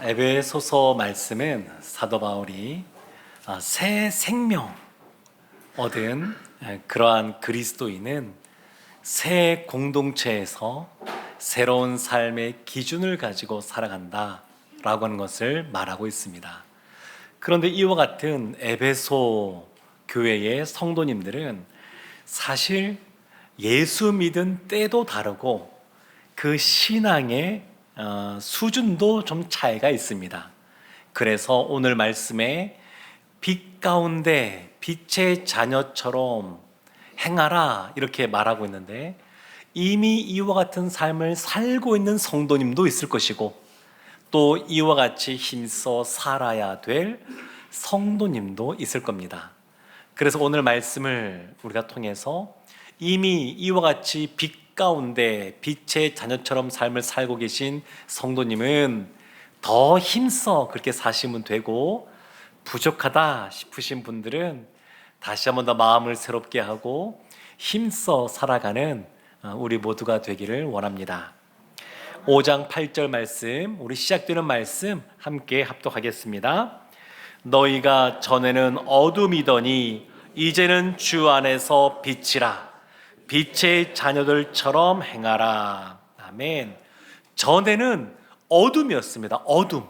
에베소서 말씀은 사도 바울이 새 생명 얻은 그러한 그리스도인은 새 공동체에서 새로운 삶의 기준을 가지고 살아간다라고 하는 것을 말하고 있습니다. 그런데 이와 같은 에베소 교회의 성도님들은 사실 예수 믿은 때도 다르고 그 신앙의 수준도 좀 차이가 있습니다. 그래서 오늘 말씀에 빛 가운데 빛의 자녀처럼 행하라 이렇게 말하고 있는데, 이미 이와 같은 삶을 살고 있는 성도님도 있을 것이고 또 이와 같이 힘써 살아야 될 성도님도 있을 겁니다. 그래서 오늘 말씀을 우리가 통해서 이미 이와 같이 빛 가운데 빛의 자녀처럼 삶을 살고 계신 성도님은 더 힘써 그렇게 사시면 되고, 부족하다 싶으신 분들은 다시 한번 더 마음을 새롭게 하고 힘써 살아가는 우리 모두가 되기를 원합니다. 5장 8절 말씀, 우리 시작되는 말씀 함께 합독하겠습니다. 너희가 전에는 어둠이더니 이제는 주 안에서 빛이라. 빛의 자녀들처럼 행하라. 아멘. 전에는 어둠이었습니다. 어둠.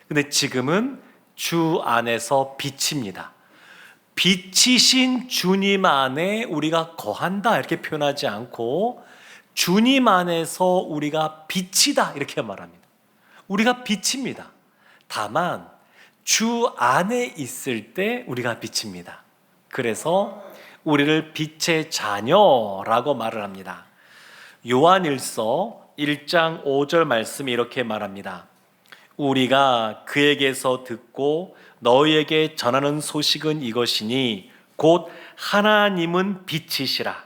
근데 지금은 주 안에서 빛입니다. 빛이신 주님 안에 우리가 거한다 이렇게 표현하지 않고 주님 안에서 우리가 빛이다 이렇게 말합니다. 우리가 빛입니다. 다만 주 안에 있을 때 우리가 빛입니다. 그래서 우리를 빛의 자녀라고 말을 합니다. 요한일서 1장 5절 말씀이 이렇게 말합니다. 우리가 그에게서 듣고 너희에게 전하는 소식은 이것이니 곧 하나님은 빛이시라.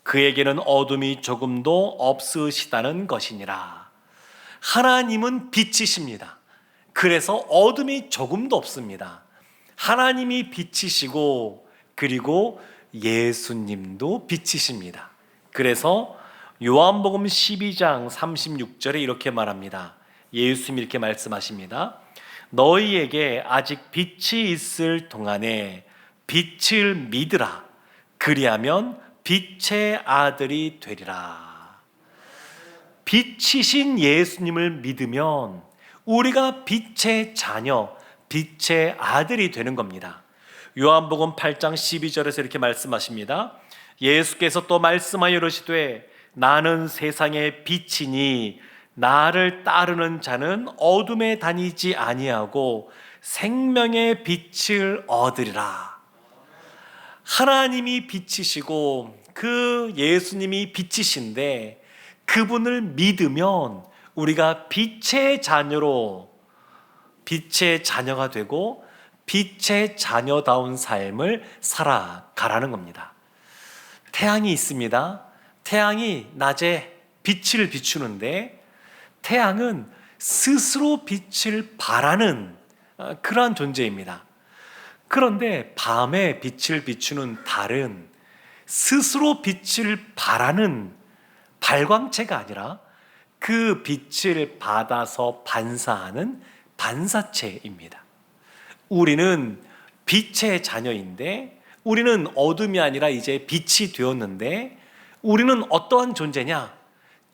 그에게는 어둠이 조금도 없으시다는 것이니라. 하나님은 빛이십니다. 그래서 어둠이 조금도 없습니다. 하나님이 빛이시고 그리고 예수님도 빛이십니다. 그래서 요한복음 12장 36절에 이렇게 말합니다. 예수님이 이렇게 말씀하십니다. 너희에게 아직 빛이 있을 동안에 빛을 믿으라. 그리하면 빛의 아들이 되리라. 빛이신 예수님을 믿으면 우리가 빛의 자녀, 빛의 아들이 되는 겁니다. 요한복음 8장 12절에서 이렇게 말씀하십니다. 예수께서 또 말씀하여 이르시되 나는 세상의 빛이니 나를 따르는 자는 어둠에 다니지 아니하고 생명의 빛을 얻으리라. 하나님이 빛이시고 그 예수님이 빛이신데 그분을 믿으면 우리가 빛의 자녀로, 빛의 자녀가 되고 빛의 자녀다운 삶을 살아가라는 겁니다. 태양이 있습니다. 태양이 낮에 빛을 비추는데 태양은 스스로 빛을 발하는 그러한 존재입니다. 그런데 밤에 빛을 비추는 달은 스스로 빛을 발하는 발광체가 아니라 그 빛을 받아서 반사하는 반사체입니다. 우리는 빛의 자녀인데 우리는 어둠이 아니라 이제 빛이 되었는데 우리는 어떠한 존재냐?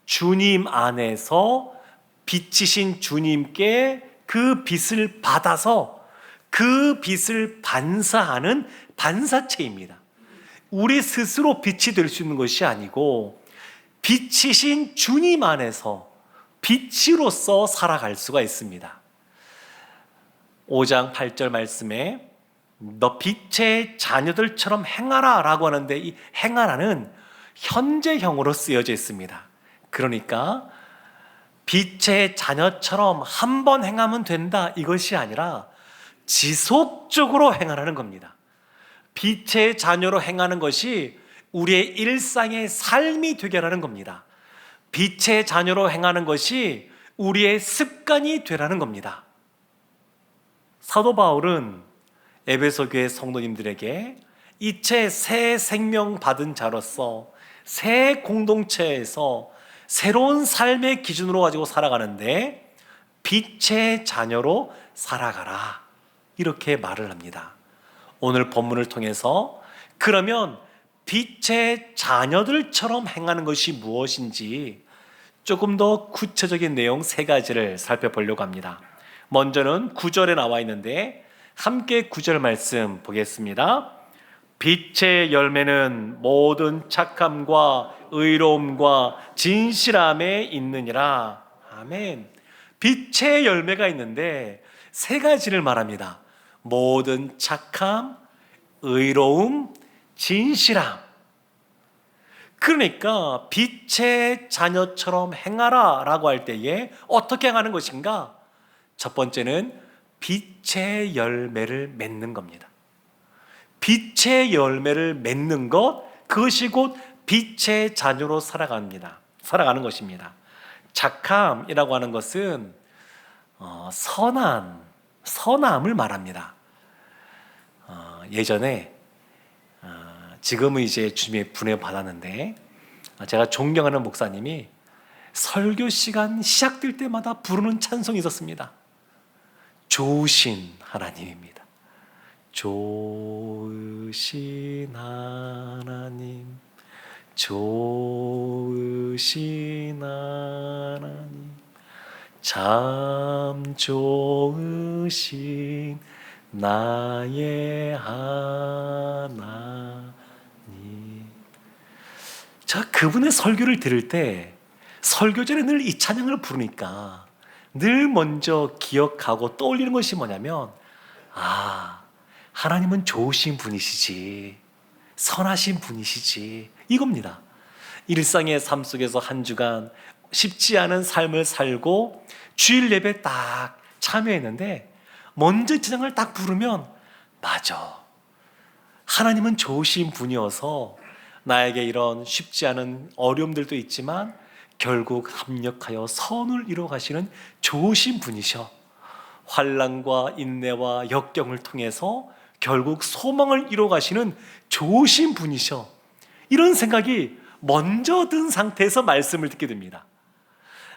주님 안에서 빛이신 주님께 그 빛을 받아서 그 빛을 반사하는 반사체입니다. 우리 스스로 빛이 될 수 있는 것이 아니고 빛이신 주님 안에서 빛으로서 살아갈 수가 있습니다. 5장 8절 말씀에 너 빛의 자녀들처럼 행하라 라고 하는데 이 행하라는 현재형으로 쓰여져 있습니다. 그러니까 빛의 자녀처럼 한 번 행하면 된다 이것이 아니라 지속적으로 행하라는 겁니다. 빛의 자녀로 행하는 것이 우리의 일상의 삶이 되게 하라는 겁니다. 빛의 자녀로 행하는 것이 우리의 습관이 되라는 겁니다. 사도 바울은 에베소 교회 성도님들에게 이체 새 생명 받은 자로서 새 공동체에서 새로운 삶의 기준으로 가지고 살아가는데 빛의 자녀로 살아가라. 이렇게 말을 합니다. 오늘 본문을 통해서 그러면 빛의 자녀들처럼 행하는 것이 무엇인지 조금 더 구체적인 내용 세 가지를 살펴보려고 합니다. 먼저는 9절에 나와 있는데 함께 9절 말씀 보겠습니다. 빛의 열매는 모든 착함과 의로움과 진실함에 있느니라. 아멘. 빛의 열매가 있는데 세 가지를 말합니다. 모든 착함, 의로움, 진실함. 그러니까 빛의 자녀처럼 행하라 라고 할 때에 어떻게 행하는 것인가? 첫 번째는 빛의 열매를 맺는 겁니다. 빛의 열매를 맺는 것, 그것이 곧 빛의 자녀로 살아가는 것입니다. 착함이라고 하는 것은 선함을 말합니다. 예전에 지금은 이제 주님의 분에 받았는데 제가 존경하는 목사님이 설교 시간 시작될 때마다 부르는 찬송이 있었습니다. 좋으신 하나님입니다. 좋으신 하나님, 좋으신 하나님, 참 좋으신 나의 하나님. 제가 그분의 설교를 들을 때 설교 전에 늘 이 찬양을 부르니까 늘 먼저 기억하고 떠올리는 것이 뭐냐면 하나님은 좋으신 분이시지, 선하신 분이시지, 이겁니다. 일상의 삶 속에서 한 주간 쉽지 않은 삶을 살고 주일 예배 딱 참여했는데 먼저 이 찬양을 딱 부르면 맞아, 하나님은 좋으신 분이어서 나에게 이런 쉽지 않은 어려움들도 있지만 결국 합력하여 선을 이루어 가시는 좋으신 분이셔. 환난과 인내와 역경을 통해서 결국 소망을 이루어 가시는 좋으신 분이셔. 이런 생각이 먼저 든 상태에서 말씀을 듣게 됩니다.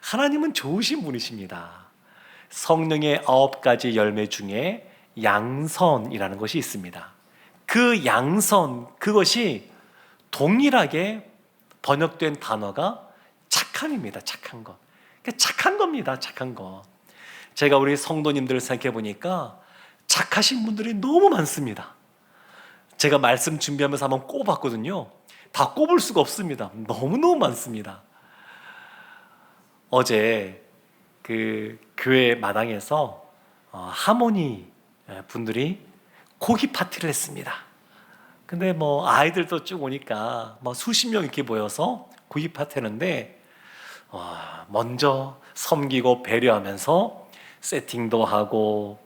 하나님은 좋으신 분이십니다. 성령의 9가지 열매 중에 양선이라는 것이 있습니다. 그 양선, 그것이 동일하게 번역된 단어가 착함입니다. 착한 것. 그러니까 착한 겁니다. 착한 것. 제가 우리 성도님들을 생각해 보니까 착하신 분들이 너무 많습니다. 제가 말씀 준비하면서 한번 꼽았거든요. 다 꼽을 수가 없습니다. 너무너무 많습니다. 어제 그 교회 마당에서 하모니 분들이 고기 파티를 했습니다. 근데 뭐 아이들도 쭉 오니까 뭐 수십 명 이렇게 모여서 고기 파티 했는데 먼저 섬기고 배려하면서 세팅도 하고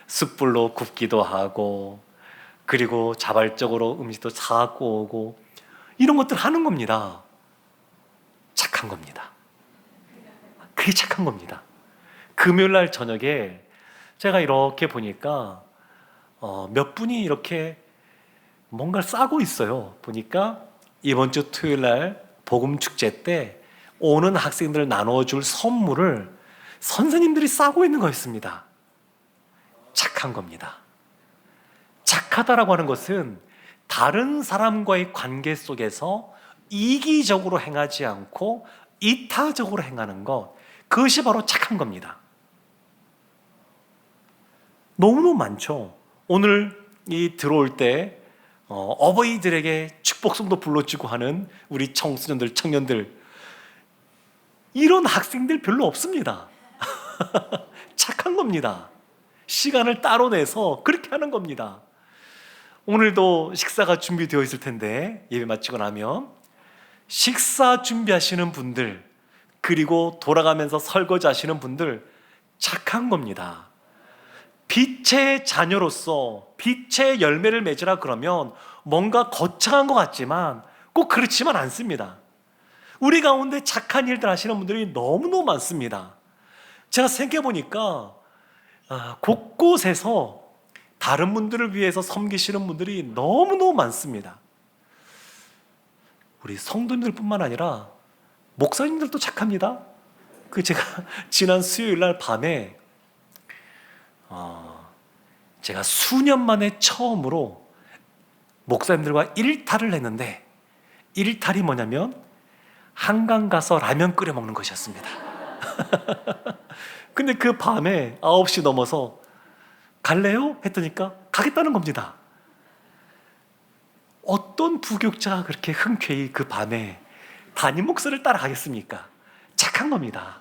숯불로 굽기도 하고 그리고 자발적으로 음식도 사갖고 오고 이런 것들 하는 겁니다. 착한 겁니다. 그게 착한 겁니다. 금요일날 저녁에 제가 이렇게 보니까 몇 분이 이렇게 뭔가를 싸고 있어요. 보니까 이번 주 토요일날 복음축제 때 오는 학생들 나눠줄 선물을 선생님들이 싸고 있는 거였습니다. 착한 겁니다. 착하다라고 하는 것은 다른 사람과의 관계 속에서 이기적으로 행하지 않고 이타적으로 행하는 것, 그것이 바로 착한 겁니다. 너무너무 많죠. 오늘 이 들어올 때 어버이들에게 축복송도 불러주고 하는 우리 청소년들, 청년들, 이런 학생들 별로 없습니다. 착한 겁니다. 시간을 따로 내서 그렇게 하는 겁니다. 오늘도 식사가 준비되어 있을 텐데 예배 마치고 나면 식사 준비하시는 분들, 그리고 돌아가면서 설거지 하시는 분들 착한 겁니다. 빛의 자녀로서 빛의 열매를 맺으라 그러면 뭔가 거창한 것 같지만 꼭 그렇지만 않습니다. 우리 가운데 착한 일들 하시는 분들이 너무너무 많습니다. 제가 생각해 보니까 곳곳에서 다른 분들을 위해서 섬기시는 분들이 너무너무 많습니다. 우리 성도님들뿐만 아니라 목사님들도 착합니다. 제가 지난 수요일 날 밤에 제가 수년 만에 처음으로 목사님들과 일탈을 했는데, 일탈이 뭐냐면 한강 가서 라면 끓여 먹는 것이었습니다. 근데 그 밤에 9시 넘어서 갈래요? 했더니까 가겠다는 겁니다. 어떤 부교육자가 그렇게 흔쾌히 그 밤에 담임 목사를 따라가겠습니까? 착한 겁니다.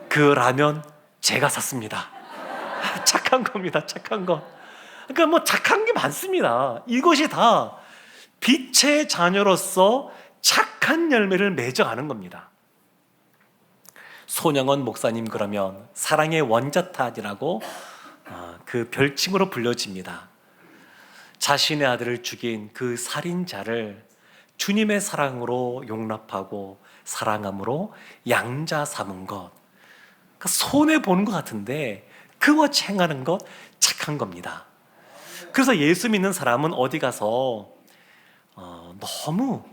그 라면 제가 샀습니다. 착한 겁니다. 착한 거. 그러니까 뭐 착한 게 많습니다. 이것이 다 빛의 자녀로서 착한 열매를 맺어가는 겁니다. 손영원 목사님 그러면 사랑의 원자탄이라고 그 별칭으로 불려집니다. 자신의 아들을 죽인 그 살인자를 주님의 사랑으로 용납하고 사랑함으로 양자 삼은 것, 그러니까 손해 보는 것 같은데 그와 행하는 것 착한 겁니다. 그래서 예수 믿는 사람은 어디 가서 너무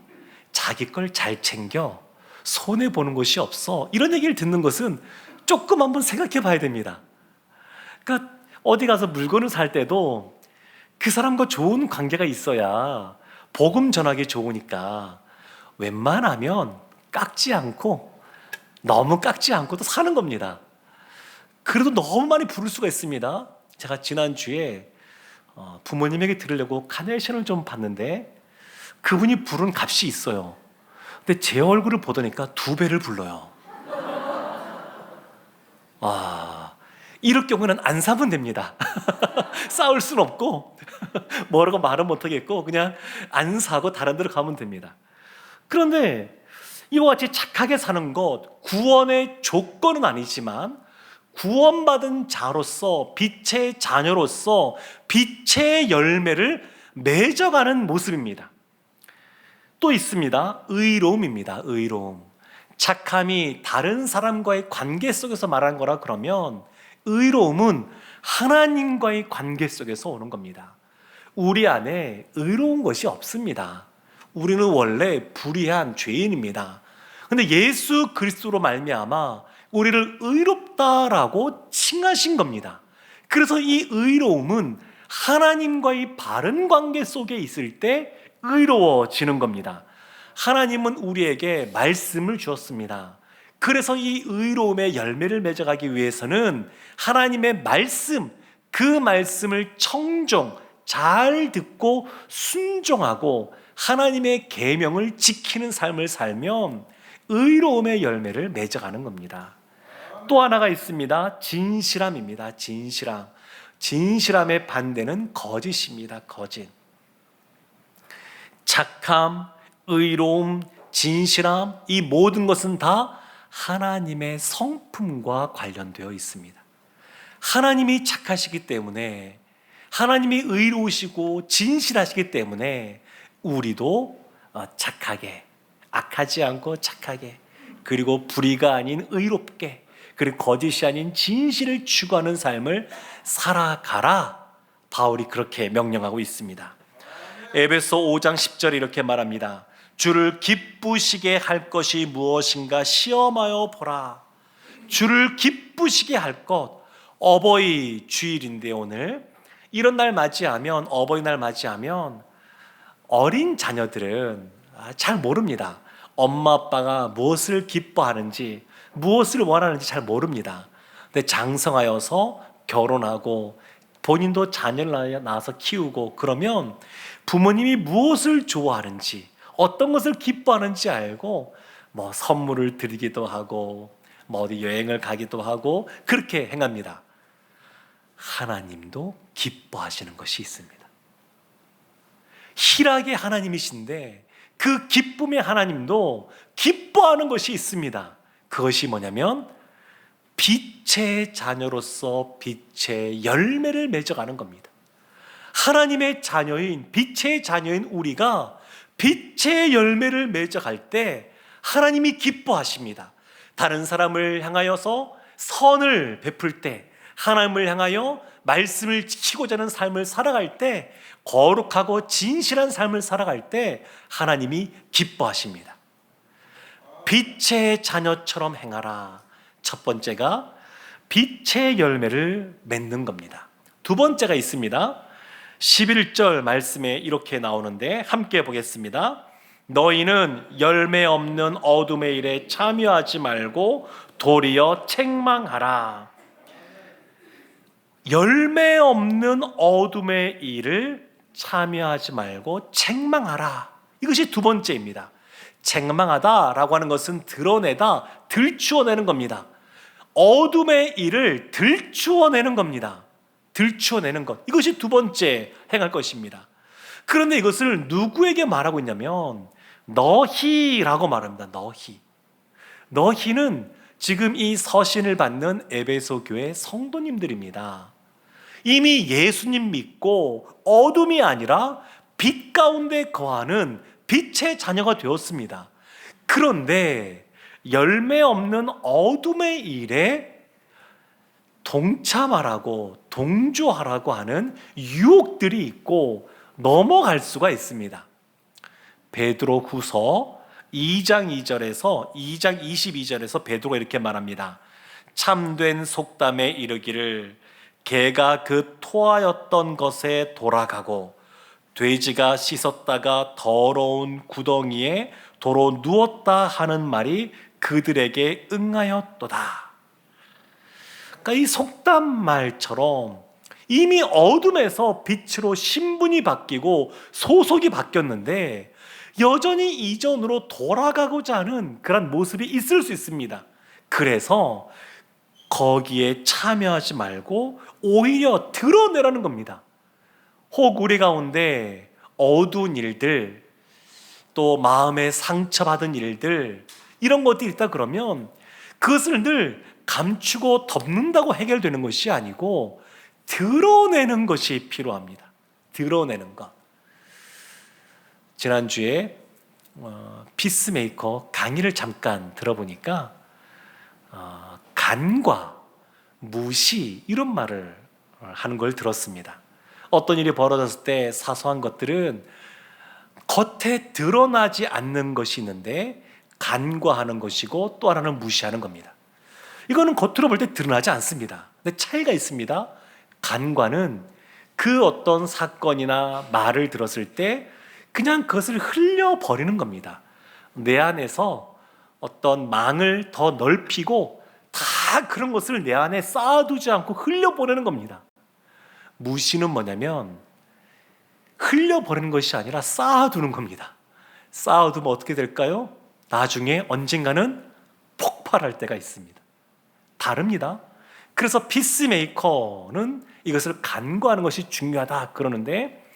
자기 걸 잘 챙겨 손해 보는 것이 없어, 이런 얘기를 듣는 것은 조금 한번 생각해 봐야 됩니다. 그러니까 어디 가서 물건을 살 때도 그 사람과 좋은 관계가 있어야 복음 전하기 좋으니까 웬만하면 깎지 않고, 너무 깎지 않고도 사는 겁니다. 그래도 너무 많이 부를 수가 있습니다. 제가 지난주에 부모님에게 드리려고 카네이션을 좀 봤는데 그분이 부른 값이 있어요. 근데 제 얼굴을 보더니까 2배를 불러요. 이럴 경우는 안 사면 됩니다. 싸울 순 없고 뭐라고 말은 못하겠고 그냥 안 사고 다른 데로 가면 됩니다. 그런데 이와 같이 착하게 사는 것, 구원의 조건은 아니지만 구원받은 자로서, 빛의 자녀로서 빛의 열매를 맺어가는 모습입니다. 또 있습니다. 의로움입니다. 의로움. 착함이 다른 사람과의 관계 속에서 말하는 거라 그러면 의로움은 하나님과의 관계 속에서 오는 겁니다. 우리 안에 의로운 것이 없습니다. 우리는 원래 불의한 죄인입니다. 그런데 예수 그리스도로 말미암아 우리를 의롭다라고 칭하신 겁니다. 그래서 이 의로움은 하나님과의 바른 관계 속에 있을 때 의로워지는 겁니다. 하나님은 우리에게 말씀을 주었습니다. 그래서 이 의로움의 열매를 맺어가기 위해서는 하나님의 말씀, 그 말씀을 청종, 잘 듣고 순종하고 하나님의 계명을 지키는 삶을 살면 의로움의 열매를 맺어가는 겁니다. 또 하나가 있습니다. 진실함입니다. 진실함. 진실함의 반대는 거짓입니다. 거짓. 착함, 의로움, 진실함, 이 모든 것은 다 하나님의 성품과 관련되어 있습니다. 하나님이 착하시기 때문에, 하나님이 의로우시고 진실하시기 때문에 우리도 착하게, 악하지 않고 착하게, 그리고 불의가 아닌 의롭게, 그리고 거짓이 아닌 진실을 추구하는 삶을 살아가라, 바울이 그렇게 명령하고 있습니다. 에베소 5장 10절에 이렇게 말합니다. 주를 기쁘시게 할 것이 무엇인가 시험하여 보라. 주를 기쁘시게 할 것. 어버이 주일인데 오늘 이런 날 맞이하면, 어버이날 맞이하면 어린 자녀들은 잘 모릅니다. 엄마 아빠가 무엇을 기뻐하는지, 무엇을 원하는지 잘 모릅니다. 근데 장성하여서 결혼하고 본인도 자녀를 낳아서 키우고 그러면 부모님이 무엇을 좋아하는지, 어떤 것을 기뻐하는지 알고 뭐 선물을 드리기도 하고 뭐 어디 여행을 가기도 하고 그렇게 행합니다. 하나님도 기뻐하시는 것이 있습니다. 희락의 하나님이신데 그 기쁨의 하나님도 기뻐하는 것이 있습니다. 그것이 뭐냐면 빛의 자녀로서 빛의 열매를 맺어가는 겁니다. 하나님의 자녀인, 빛의 자녀인 우리가 빛의 열매를 맺어갈 때 하나님이 기뻐하십니다. 다른 사람을 향하여서 선을 베풀 때, 하나님을 향하여 말씀을 지키고자 하는 삶을 살아갈 때, 거룩하고 진실한 삶을 살아갈 때 하나님이 기뻐하십니다. 빛의 자녀처럼 행하라. 첫 번째가 빛의 열매를 맺는 겁니다. 두 번째가 있습니다. 11절 말씀에 이렇게 나오는데 함께 보겠습니다. 너희는 열매 없는 어둠의 일에 참여하지 말고 도리어 책망하라. 열매 없는 어둠의 일을 참여하지 말고 책망하라. 이것이 두 번째입니다. 책망하다라고 하는 것은 드러내다, 들추어내는 겁니다. 어둠의 일을 들추어내는 겁니다. 들추어내는 것. 이것이 두 번째 행할 것입니다. 그런데 이것을 누구에게 말하고 있냐면 너희라고 말합니다. 너희는 지금 이 서신을 받는 에베소 교회 성도님들입니다. 이미 예수님 믿고 어둠이 아니라 빛 가운데 거하는 빛의 자녀가 되었습니다. 그런데 열매 없는 어둠의 일에 동참하라고 동조하라고 하는 유혹들이 있고 넘어갈 수가 있습니다. 베드로후서 2장 2절에서 2장 22절에서 베드로가 이렇게 말합니다. 참된 속담에 이르기를 개가 그 토하였던 것에 돌아가고 돼지가 씻었다가 더러운 구덩이에 도로 누웠다 하는 말이 그들에게 응하였도다. 그러니까 이 속담 말처럼 이미 어둠에서 빛으로 신분이 바뀌고 소속이 바뀌었는데 여전히 이전으로 돌아가고자 하는 그런 모습이 있을 수 있습니다. 그래서 거기에 참여하지 말고 오히려 드러내라는 겁니다. 혹 우리 가운데 어두운 일들, 또 마음에 상처받은 일들, 이런 것들이 있다 그러면 그것을 늘 감추고 덮는다고 해결되는 것이 아니고 드러내는 것이 필요합니다. 드러내는 것. 지난주에 피스메이커 강의를 잠깐 들어보니까 간과 무시 이런 말을 하는 걸 들었습니다. 어떤 일이 벌어졌을 때 사소한 것들은 겉에 드러나지 않는 것이 있는데 간과하는 것이고 또 하나는 무시하는 겁니다. 이거는 겉으로 볼 때 드러나지 않습니다. 근데 차이가 있습니다. 간과는 그 어떤 사건이나 말을 들었을 때 그냥 그것을 흘려버리는 겁니다. 내 안에서 어떤 망을 더 넓히고 다 그런 것을 내 안에 쌓아두지 않고 흘려보내는 겁니다. 무시는 뭐냐면 흘려버리는 것이 아니라 쌓아두는 겁니다. 쌓아두면 어떻게 될까요? 나중에 언젠가는 폭발할 때가 있습니다. 다릅니다. 그래서 피스메이커는 이것을 간과하는 것이 중요하다 그러는데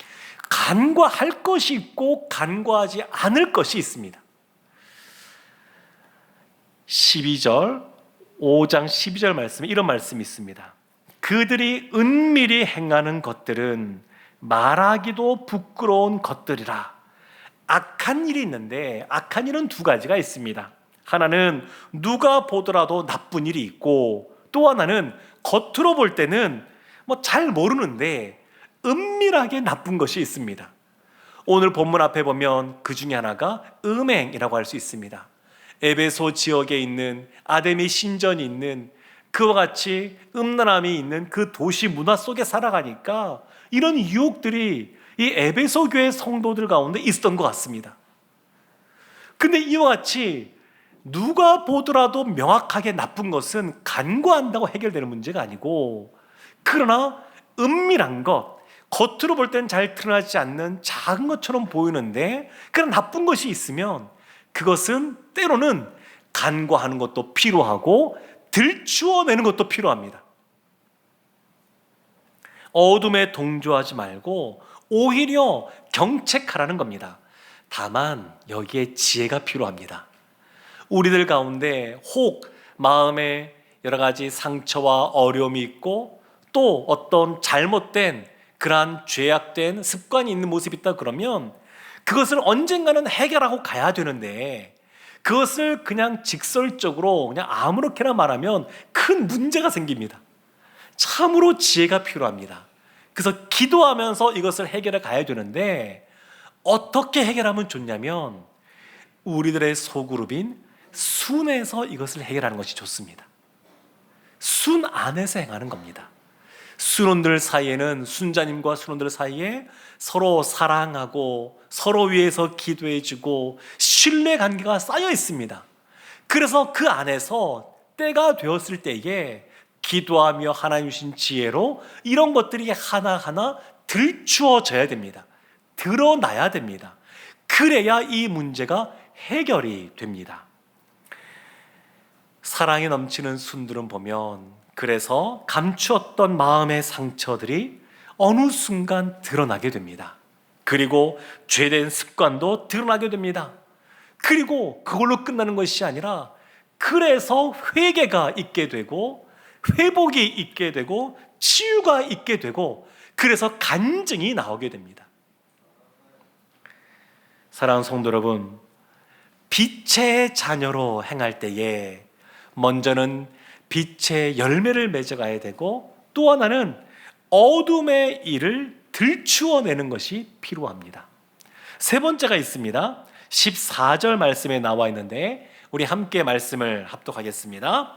간과할 것이 있고 간과하지 않을 것이 있습니다. 5장 12절 말씀에 이런 말씀이 있습니다. 그들이 은밀히 행하는 것들은 말하기도 부끄러운 것들이라. 악한 일이 있는데 악한 일은 두 가지가 있습니다. 하나는 누가 보더라도 나쁜 일이 있고 또 하나는 겉으로 볼 때는 잘 모르는데 은밀하게 나쁜 것이 있습니다. 오늘 본문 앞에 보면 그 중에 하나가 음행이라고 할 수 있습니다. 에베소 지역에 있는 아데미 신전이 있는 그와 같이 음란함이 있는 그 도시 문화 속에 살아가니까 이런 유혹들이 이 에베소 교회 성도들 가운데 있었던 것 같습니다. 근데 이와 같이 누가 보더라도 명확하게 나쁜 것은 간과한다고 해결되는 문제가 아니고 그러나 은밀한 것, 겉으로 볼 때는 잘 드러나지 않는 작은 것처럼 보이는데 그런 나쁜 것이 있으면 그것은 때로는 간과하는 것도 필요하고 들추어내는 것도 필요합니다. 어둠에 동조하지 말고 오히려 경책하라는 겁니다. 다만 여기에 지혜가 필요합니다. 우리들 가운데 혹 마음에 여러 가지 상처와 어려움이 있고 또 어떤 잘못된 그러한 죄악된 습관이 있는 모습이 있다 그러면 그것을 언젠가는 해결하고 가야 되는데 그것을 그냥 직설적으로 그냥 아무렇게나 말하면 큰 문제가 생깁니다. 참으로 지혜가 필요합니다. 그래서 기도하면서 이것을 해결해 가야 되는데 어떻게 해결하면 좋냐면 우리들의 소그룹인 순에서 이것을 해결하는 것이 좋습니다. 순 안에서 행하는 겁니다. 순원들 사이에는, 순자님과 순원들 사이에 서로 사랑하고 서로 위해서 기도해주고 신뢰 관계가 쌓여 있습니다. 그래서 그 안에서 때가 되었을 때에 기도하며 하나님 주신 지혜로 이런 것들이 하나하나 들추어져야 됩니다. 드러나야 됩니다. 그래야 이 문제가 해결이 됩니다. 사랑이 넘치는 순들은 보면 그래서 감추었던 마음의 상처들이 어느 순간 드러나게 됩니다. 그리고 죄된 습관도 드러나게 됩니다. 그리고 그걸로 끝나는 것이 아니라 그래서 회개가 있게 되고 회복이 있게 되고 치유가 있게 되고 그래서 간증이 나오게 됩니다. 사랑하는 성도 여러분, 빛의 자녀로 행할 때에 먼저는 빛의 열매를 맺어가야 되고 또 하나는 어둠의 일을 들추어내는 것이 필요합니다. 세 번째가 있습니다. 14절 말씀에 나와 있는데 우리 함께 말씀을 합독하겠습니다.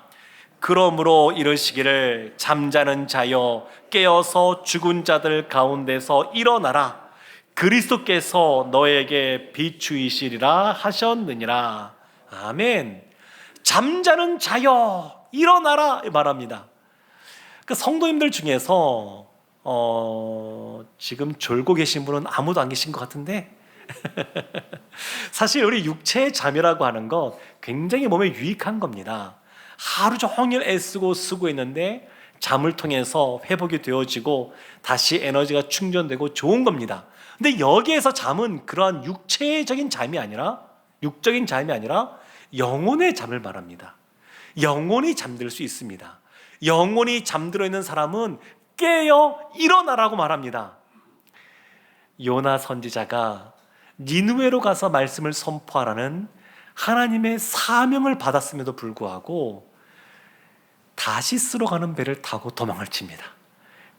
그러므로 이르시기를 잠자는 자여 깨어서 죽은 자들 가운데서 일어나라. 그리스도께서 너에게 비추이시리라 하셨느니라. 아멘. 잠자는 자여 일어나라 말합니다. 그 성도님들 중에서 지금 졸고 계신 분은 아무도 안 계신 것 같은데 사실 우리 육체의 잠이라고 하는 것 굉장히 몸에 유익한 겁니다. 하루 종일 애쓰고 수고했는데 잠을 통해서 회복이 되어지고 다시 에너지가 충전되고 좋은 겁니다. 근데 여기에서 잠은 그러한 육체적인 잠이 아니라 육적인 잠이 아니라 영혼의 잠을 말합니다. 영혼이 잠들 수 있습니다. 영혼이 잠들어 있는 사람은 깨어 일어나라고 말합니다. 요나 선지자가 니느웨로 가서 말씀을 선포하라는 하나님의 사명을 받았음에도 불구하고 다시스로 가는 배를 타고 도망을 칩니다.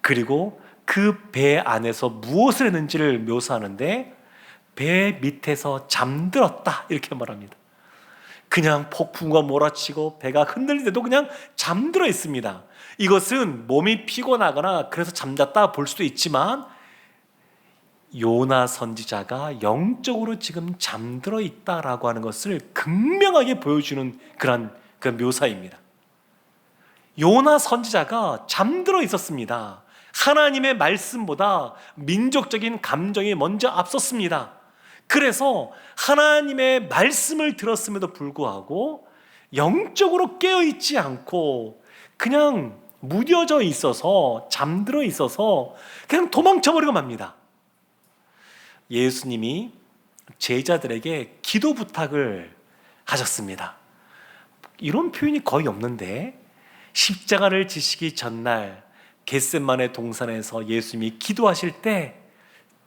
그리고 그 배 안에서 무엇을 했는지를 묘사하는데 배 밑에서 잠들었다 이렇게 말합니다. 그냥 폭풍과 몰아치고 배가 흔들리는데도 그냥 잠들어 있습니다. 이것은 몸이 피곤하거나 그래서 잠잤다 볼 수도 있지만 요나 선지자가 영적으로 지금 잠들어 있다라고 하는 것을 극명하게 보여주는 그런 묘사입니다. 요나 선지자가 잠들어 있었습니다. 하나님의 말씀보다 민족적인 감정이 먼저 앞섰습니다. 그래서 하나님의 말씀을 들었음에도 불구하고 영적으로 깨어있지 않고 그냥 무뎌져 있어서 잠들어 있어서 그냥 도망쳐버리고 맙니다. 예수님이 제자들에게 기도 부탁을 하셨습니다. 이런 표현이 거의 없는데 십자가를 지시기 전날 겟세마네 동산에서 예수님이 기도하실 때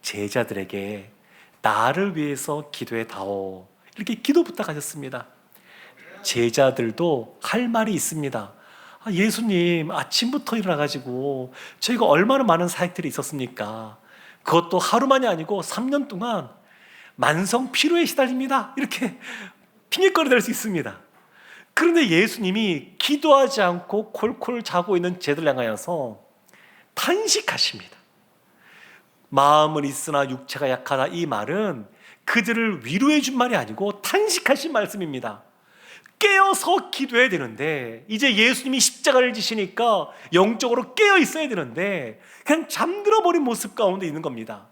제자들에게 나를 위해서 기도해 다오 이렇게 기도 부탁하셨습니다. 제자들도 할 말이 있습니다. 예수님 아침부터 일어나가지고 저희가 얼마나 많은 사역들이 있었습니까? 그것도 하루만이 아니고 3년 동안 만성 피로에 시달립니다. 이렇게 핑계거리 될 수 있습니다. 그런데 예수님이 기도하지 않고 콜콜 자고 있는 제자들 향하여서 탄식하십니다. 마음은 있으나 육체가 약하다 이 말은 그들을 위로해 준 말이 아니고 탄식하신 말씀입니다. 깨어서 기도해야 되는데 이제 예수님이 십자가를 지시니까 영적으로 깨어 있어야 되는데 그냥 잠들어 버린 모습 가운데 있는 겁니다.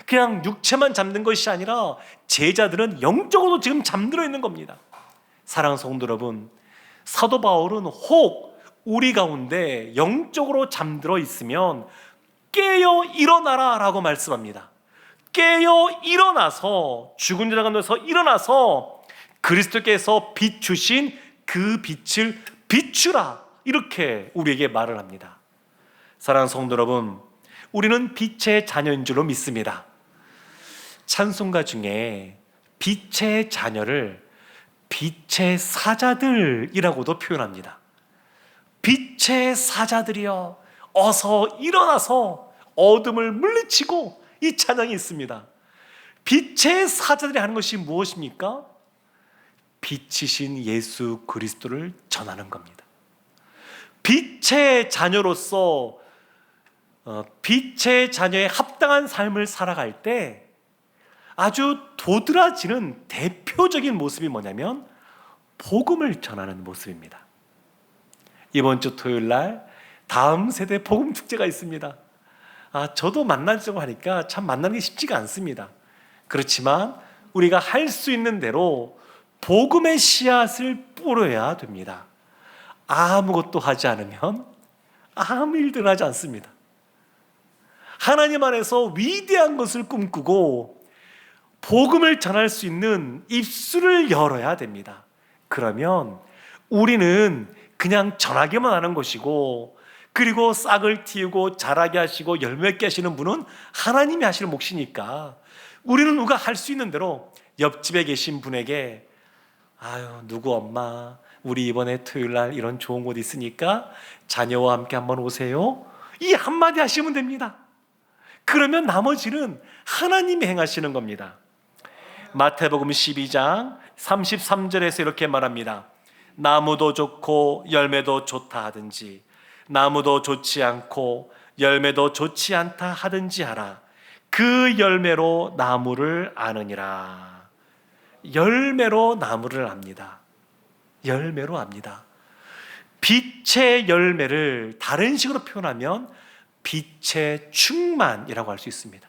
그냥 육체만 잠든 것이 아니라 제자들은 영적으로도 지금 잠들어 있는 겁니다. 사랑하는 성도 여러분, 사도 바울은 혹 우리 가운데 영적으로 잠들어 있으면 깨어 일어나라 라고 말씀합니다. 깨어 일어나서 죽은 자 가운데서 일어나서 그리스도께서 비추신 그 빛을 비추라 이렇게 우리에게 말을 합니다. 사랑하는 성도 여러분, 우리는 빛의 자녀인 줄로 믿습니다. 찬송가 중에 빛의 자녀를 빛의 사자들이라고도 표현합니다. 빛의 사자들이여 어서 일어나서 어둠을 물리치고 이 찬양이 있습니다. 빛의 사자들이 하는 것이 무엇입니까? 빛이신 예수 그리스도를 전하는 겁니다. 빛의 자녀로서 빛의 자녀에 합당한 삶을 살아갈 때 아주 도드라지는 대표적인 모습이 뭐냐면 복음을 전하는 모습입니다. 이번 주 토요일 날 다음 세대 복음 축제가 있습니다. 저도 만나려고 하니까 참 만나는 게 쉽지가 않습니다. 그렇지만 우리가 할 수 있는 대로 복음의 씨앗을 뿌려야 됩니다. 아무것도 하지 않으면 아무 일도 하지 않습니다. 하나님 안에서 위대한 것을 꿈꾸고 복음을 전할 수 있는 입술을 열어야 됩니다. 그러면 우리는 그냥 전하기만 하는 것이고, 그리고 싹을 틔우고 자라게 하시고 열매 맺게 하시는 분은 하나님이 하시는 몫이니까 우리는 누가 할 수 있는 대로 옆집에 계신 분에게 누구 엄마 우리 이번에 토요일 날 이런 좋은 곳 있으니까 자녀와 함께 한번 오세요, 이 한마디 하시면 됩니다. 그러면 나머지는 하나님이 행하시는 겁니다. 마태복음 12장 33절에서 이렇게 말합니다. 나무도 좋고 열매도 좋다 하든지 나무도 좋지 않고 열매도 좋지 않다 하든지 하라. 그 열매로 나무를 아느니라. 열매로 나무를 압니다. 열매로 압니다. 빛의 열매를 다른 식으로 표현하면 빛의 충만이라고 할 수 있습니다.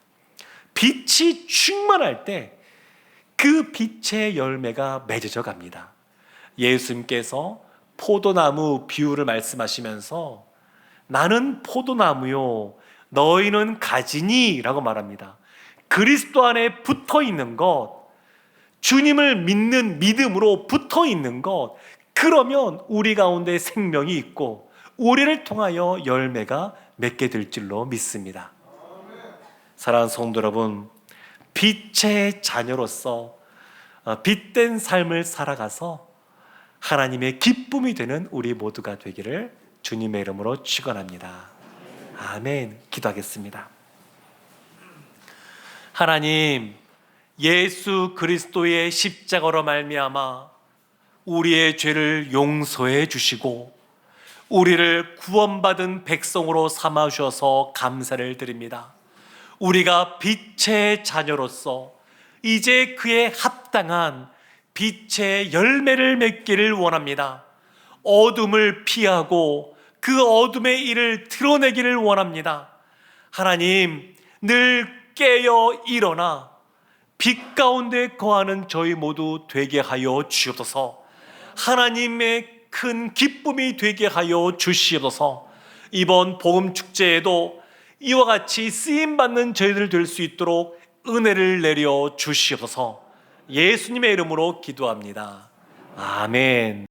빛이 충만할 때 그 빛의 열매가 맺어져 갑니다. 예수님께서 포도나무 비유를 말씀하시면서 나는 포도나무요 너희는 가지니 라고 말합니다. 그리스도 안에 붙어 있는 것, 주님을 믿는 믿음으로 붙어 있는 것, 그러면 우리 가운데 생명이 있고 우리를 통하여 열매가 맺게 될 줄로 믿습니다. 사랑하는 성도 여러분, 빛의 자녀로서 빛된 삶을 살아가서 하나님의 기쁨이 되는 우리 모두가 되기를 주님의 이름으로 축원합니다. 아멘. 기도하겠습니다. 하나님, 예수 그리스도의 십자가로 말미암아 우리의 죄를 용서해 주시고 우리를 구원받은 백성으로 삼아 주셔서 감사를 드립니다. 우리가 빛의 자녀로서 이제 그에 합당한 빛의 열매를 맺기를 원합니다. 어둠을 피하고 그 어둠의 일을 드러내기를 원합니다. 하나님, 늘 깨어 일어나 빛 가운데 거하는 저희 모두 되게 하여 주옵소서. 하나님의 큰 기쁨이 되게 하여 주시옵소서. 이번 복음 축제에도 이와 같이 쓰임 받는 저희들 될 수 있도록 은혜를 내려 주시옵소서. 예수님의 이름으로 기도합니다. 아멘.